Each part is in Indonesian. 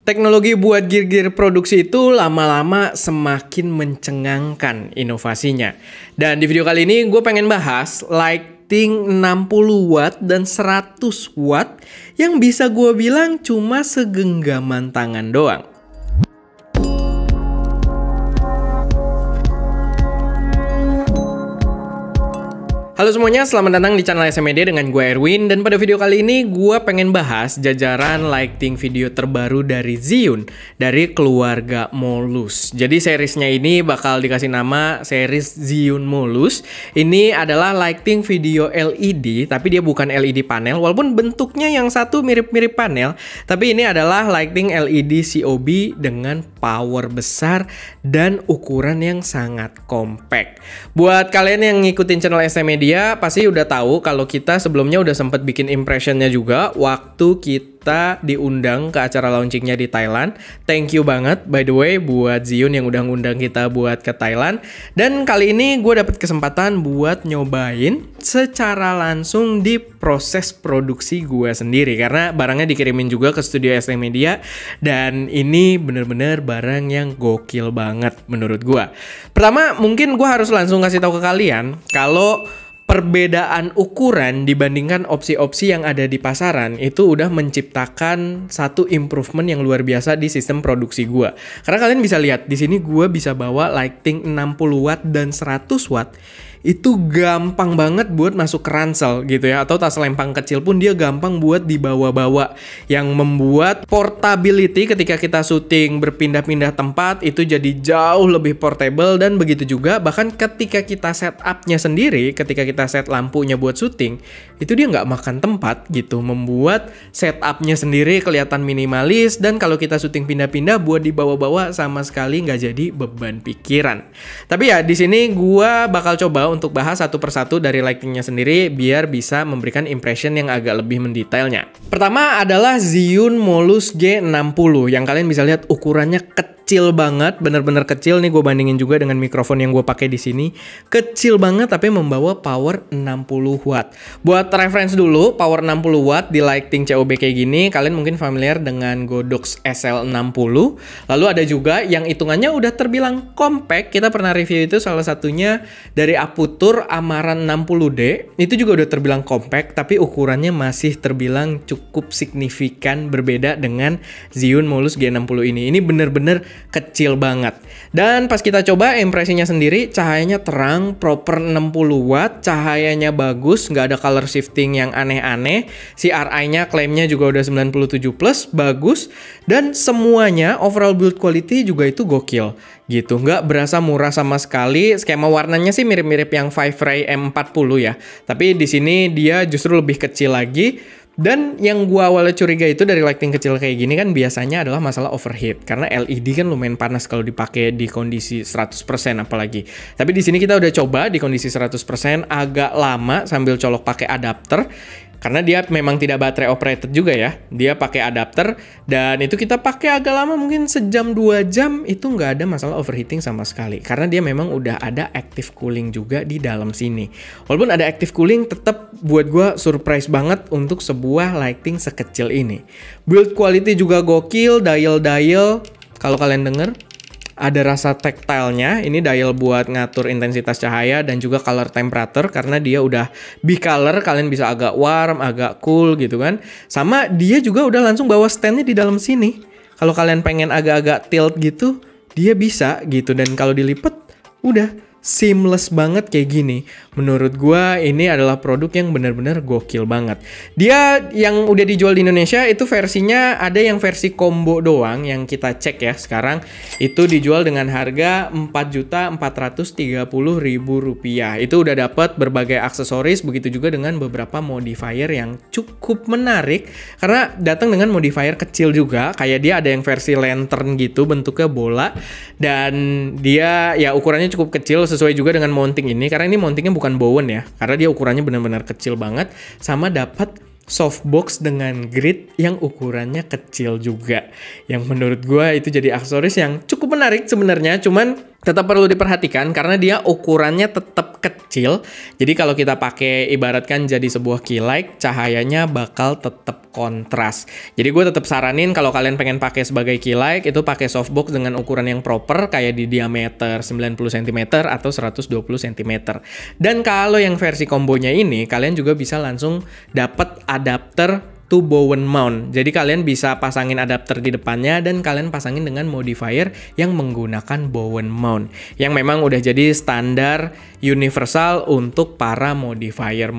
Teknologi buat gear-gear produksi itu lama-lama semakin mencengangkan inovasinya. Dan di video kali ini gue pengen bahas lighting 60 watt dan 100 watt yang bisa gue bilang cuma segenggaman tangan doang. Halo semuanya, selamat datang di channel SM Media dengan gue Erwin. Dan pada video kali ini gue pengen bahas jajaran lighting video terbaru dari Zhiyun dari keluarga Molus. Jadi seriesnya ini bakal dikasih nama series Zhiyun Molus. Ini adalah lighting video LED, tapi dia bukan LED panel. Walaupun bentuknya yang satu mirip-mirip panel, tapi ini adalah lighting LED COB dengan power besar dan ukuran yang sangat compact. Buat kalian yang ngikutin channel SM Media, pasti udah tahu kalau kita sebelumnya udah sempat bikin impressionnya juga waktu kita diundang ke acara launchingnya di Thailand. Thank you banget by the way buat Zhiyun yang udah ngundang kita buat ke Thailand. Dan kali ini gue dapet kesempatan buat nyobain secara langsung di proses produksi gue sendiri, karena barangnya dikirimin juga ke studio SM Media dan ini bener-bener barang yang gokil banget menurut gue. Pertama, mungkin gue harus langsung kasih tahu ke kalian kalau perbedaan ukuran dibandingkan opsi-opsi yang ada di pasaran itu udah menciptakan satu improvement yang luar biasa di sistem produksi gua. Karena kalian bisa lihat di sini gua bisa bawa lighting 60 watt dan 100 watt. Itu gampang banget buat masuk ke ransel gitu ya, atau tas lempang kecil pun dia gampang buat dibawa-bawa, yang membuat portability ketika kita syuting berpindah-pindah tempat itu jadi jauh lebih portable. Dan begitu juga bahkan ketika kita setupnya sendiri, ketika kita set lampunya buat syuting, itu dia nggak makan tempat gitu, membuat setupnya sendiri kelihatan minimalis. Dan kalau kita syuting pindah-pindah buat dibawa-bawa sama sekali nggak jadi beban pikiran. Tapi ya di sini gua bakal coba untuk bahas satu persatu dari lightingnya sendiri biar bisa memberikan impression yang agak lebih mendetailnya. Pertama adalah Zhiyun Molus G60 yang kalian bisa lihat ukurannya kecil banget, bener-bener kecil. Nih gue bandingin juga dengan mikrofon yang gue pakai di sini, kecil banget tapi membawa power 60 watt. Buat reference dulu, power 60 watt di lighting COB kayak gini, kalian mungkin familiar dengan Godox SL60. Lalu ada juga yang hitungannya udah terbilang compact. Kita pernah review itu salah satunya dari Aputure Amaran 60D. Itu juga udah terbilang compact, tapi ukurannya masih terbilang cukup signifikan berbeda dengan Zhiyun Molus G60 ini. Ini bener-bener kecil banget. Dan pas kita coba impresinya sendiri, cahayanya terang, proper 60 watt, cahayanya bagus, nggak ada color shifting yang aneh-aneh. CRI-nya klaimnya juga udah 97+, bagus. Dan semuanya overall build quality juga itu gokil gitu, nggak berasa murah sama sekali. Skema warnanya sih mirip-mirip yang 5-Ray M40 ya, tapi di sini dia justru lebih kecil lagi. Dan yang gua awalnya curiga itu dari lighting kecil kayak gini kan biasanya adalah masalah overheat, karena LED kan lumayan panas kalau dipakai di kondisi 100% apalagi. Tapi di sini kita udah coba di kondisi 100% agak lama sambil colok pakai adapter. Karena dia memang tidak baterai operated juga ya, dia pakai adapter, dan itu kita pakai agak lama, mungkin sejam 2 jam itu nggak ada masalah overheating sama sekali. Karena dia memang udah ada active cooling juga di dalam sini. Walaupun ada active cooling, tetap buat gue surprise banget untuk sebuah lighting sekecil ini. Build quality juga gokil, dial-dial kalau kalian denger ada rasa tactile-nya. Ini dial buat ngatur intensitas cahaya dan juga color temperature, karena dia udah bicolor, kalian bisa agak warm, agak cool gitu kan. Sama dia juga udah langsung bawa stand-nya di dalam sini. Kalau kalian pengen agak-agak tilt gitu, dia bisa gitu. Dan kalau dilipat, udah seamless banget kayak gini. Menurut gua ini adalah produk yang benar-benar gokil banget. Dia yang udah dijual di Indonesia itu versinya ada yang versi combo doang yang kita cek ya sekarang. Itu dijual dengan harga Rp4.430.000. Itu udah dapat berbagai aksesoris, begitu juga dengan beberapa modifier yang cukup menarik karena datang dengan modifier kecil juga. Kayak dia ada yang versi lantern gitu, bentuknya bola, dan dia ya ukurannya cukup kecil sesuai juga dengan mounting ini, karena ini mountingnya bukan bowen ya, karena dia ukurannya benar-benar kecil banget. Sama dapat softbox dengan grid yang ukurannya kecil juga, yang menurut gue itu jadi aksesoris yang cukup menarik sebenarnya. Cuman tetap perlu diperhatikan karena dia ukurannya tetap kecil. Jadi kalau kita pakai ibaratkan jadi sebuah key light, cahayanya bakal tetap kontras. Jadi gue tetap saranin kalau kalian pengen pakai sebagai key light itu pakai softbox dengan ukuran yang proper kayak di diameter 90 cm atau 120 cm. Dan kalau yang versi kombonya ini kalian juga bisa langsung dapat adapter to Bowen mount. Jadi kalian bisa pasangin adapter di depannya dan kalian pasangin dengan modifier yang menggunakan Bowen mount. Yang memang udah jadi standar universal untuk para modifier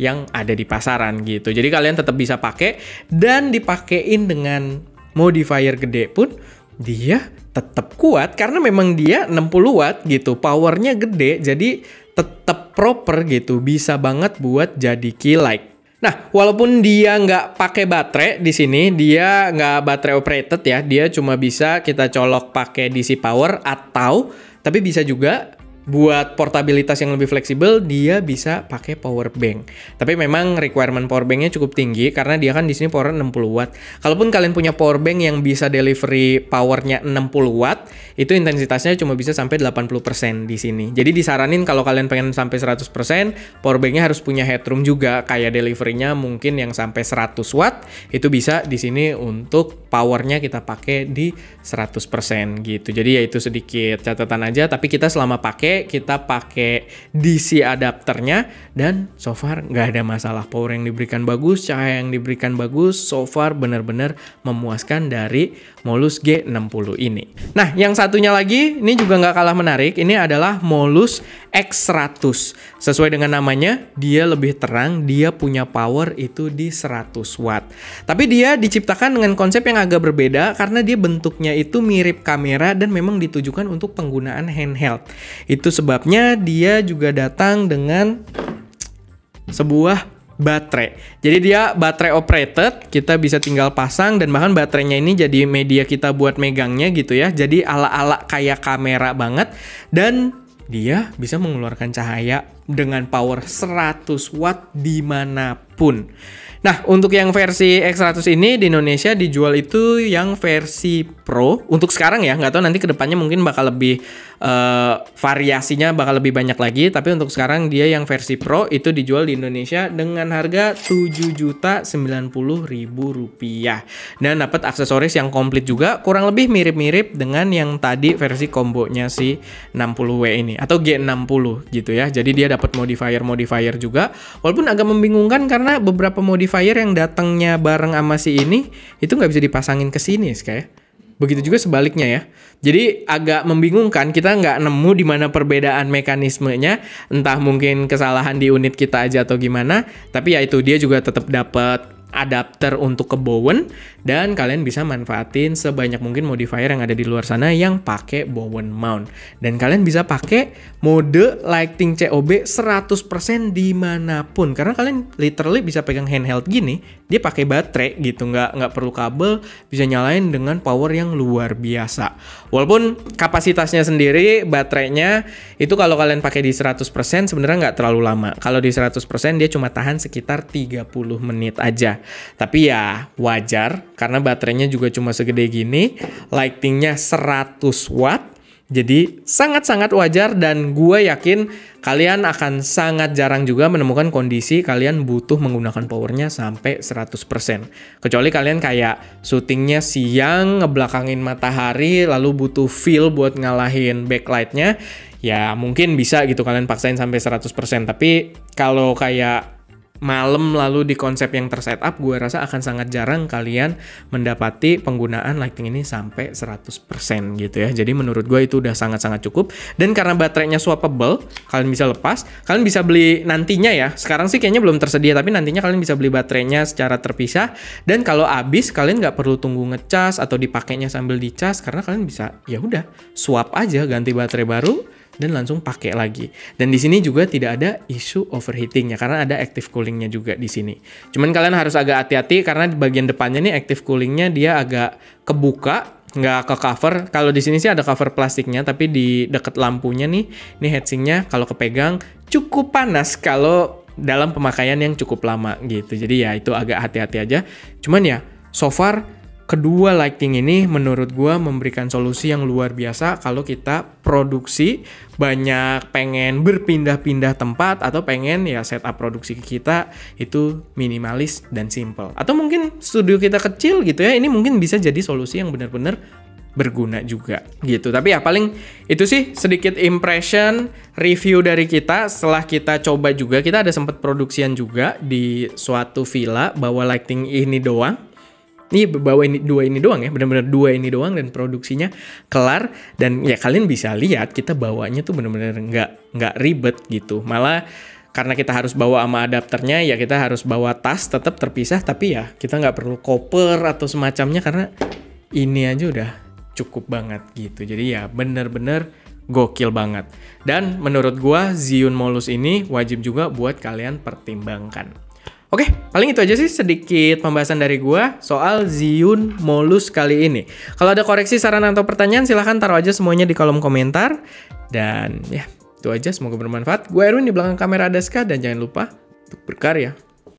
yang ada di pasaran gitu. Jadi kalian tetap bisa pakai dan dipakein dengan modifier gede pun dia tetap kuat karena memang dia 60 watt gitu. Powernya gede jadi tetap proper gitu. Bisa banget buat jadi key light. Nah, walaupun dia nggak pakai baterai di sini, dia nggak baterai operated ya, dia cuma bisa kita colok pakai DC power atau, tapi bisa juga buat portabilitas yang lebih fleksibel, dia bisa pakai power bank. Tapi memang requirement power banknya cukup tinggi karena dia kan di sini power 60 watt. Kalaupun kalian punya power bank yang bisa delivery powernya 60 watt, itu intensitasnya cuma bisa sampai 80% di sini. Jadi disaranin kalau kalian pengen sampai 100%, power banknya harus punya headroom juga, kayak deliverynya mungkin yang sampai 100 watt, itu bisa di sini untuk powernya kita pakai di 100% gitu. Jadi ya itu sedikit catatan aja, tapi kita selama pakai, kita pakai DC adapternya dan so far nggak ada masalah. Power yang diberikan bagus, cahaya yang diberikan bagus, so far benar-benar memuaskan dari Molus G60 ini. Nah, yang satunya lagi, ini juga nggak kalah menarik, ini adalah Molus X100. Sesuai dengan namanya, dia lebih terang, dia punya power itu di 100 watt. Tapi dia diciptakan dengan konsep yang agak berbeda karena dia bentuknya itu mirip kamera dan memang ditujukan untuk penggunaan handheld. Itu sebabnya dia juga datang dengan sebuah baterai. Jadi dia baterai operated, kita bisa tinggal pasang dan bahkan baterainya ini jadi media kita buat megangnya gitu ya. Jadi ala-ala kayak kamera banget dan dia bisa mengeluarkan cahaya dengan power 100 watt dimanapun. Nah, untuk yang versi X100 ini di Indonesia dijual itu yang versi Pro. Untuk sekarang ya, nggak tahu nanti kedepannya mungkin bakal lebih variasinya bakal lebih banyak lagi. Tapi untuk sekarang dia yang versi Pro itu dijual di Indonesia dengan harga Rp7.090.000 dan dapat aksesoris yang komplit juga, kurang lebih mirip-mirip dengan yang tadi versi kombonya si 60W ini atau G60 gitu ya. Jadi dia dapat modifier juga, walaupun agak membingungkan karena beberapa modifier yang datangnya bareng sama si ini itu nggak bisa dipasangin ke sini kayak. Begitu juga sebaliknya ya. Jadi agak membingungkan, kita nggak nemu di mana perbedaan mekanismenya, entah mungkin kesalahan di unit kita aja atau gimana. Tapi ya itu, dia juga tetap dapat adapter untuk ke Bowen dan kalian bisa manfaatin sebanyak mungkin modifier yang ada di luar sana yang pakai Bowen mount. Dan kalian bisa pakai mode lighting COB 100% dimanapun karena kalian literally bisa pegang handheld gini, dia pakai baterai gitu, nggak perlu kabel, bisa nyalain dengan power yang luar biasa. Walaupun kapasitasnya sendiri baterainya itu kalau kalian pakai di 100% sebenarnya nggak terlalu lama. Kalau di 100% dia cuma tahan sekitar 30 menit aja. Tapi ya wajar karena baterainya juga cuma segede gini, lightingnya 100 watt. Jadi sangat-sangat wajar dan gue yakin kalian akan sangat jarang juga menemukan kondisi kalian butuh menggunakan powernya sampai 100%. Kecuali kalian kayak syutingnya siang, ngebelakangin matahari, lalu butuh feel buat ngalahin backlightnya, ya mungkin bisa gitu kalian paksain sampai 100%. Tapi kalau kayak malam lalu di konsep yang tersetup, gue rasa akan sangat jarang kalian mendapati penggunaan lighting ini sampai 100% gitu ya. Jadi menurut gue itu udah sangat-sangat cukup. Dan karena baterainya swappable, kalian bisa lepas, kalian bisa beli nantinya ya. Sekarang sih kayaknya belum tersedia, tapi nantinya kalian bisa beli baterainya secara terpisah. Dan kalau habis, kalian nggak perlu tunggu ngecas atau dipakainya sambil dicas, karena kalian bisa ya udah swap aja, ganti baterai baru dan langsung pakai lagi. Dan di sini juga tidak ada isu overheatingnya karena ada active coolingnya juga di sini. Cuman kalian harus agak hati-hati karena di bagian depannya nih active coolingnya dia agak kebuka, nggak ke cover. Kalau di sini sih ada cover plastiknya, tapi di deket lampunya nih, ini heatsinknya kalau kepegang cukup panas kalau dalam pemakaian yang cukup lama gitu. Jadi ya itu agak hati-hati aja. Cuman ya so far kedua lighting ini menurut gua memberikan solusi yang luar biasa kalau kita produksi banyak pengen berpindah-pindah tempat atau pengen ya setup produksi kita itu minimalis dan simple. Atau mungkin studio kita kecil gitu ya, ini mungkin bisa jadi solusi yang benar-benar berguna juga gitu. Tapi ya paling itu sih sedikit impression review dari kita setelah kita coba juga. Kita ada sempat produksian juga di suatu villa bawa lighting ini doang. Ini bawa dua ini doang ya, benar-benar dua ini doang dan produksinya kelar. Dan ya kalian bisa lihat kita bawanya tuh benar-benar nggak ribet gitu. Malah karena kita harus bawa sama adapternya ya kita harus bawa tas tetap terpisah. Tapi ya kita nggak perlu koper atau semacamnya karena ini aja udah cukup banget gitu. Jadi ya bener-bener gokil banget. Dan menurut gua Zhiyun Molus ini wajib juga buat kalian pertimbangkan. Oke, paling itu aja sih sedikit pembahasan dari gua soal Zhiyun Molus kali ini. Kalau ada koreksi, saran atau pertanyaan silahkan taruh aja semuanya di kolom komentar. Dan ya itu aja, semoga bermanfaat. Gue Erwin, di belakang kamera ada Ska, dan jangan lupa untuk berkarya.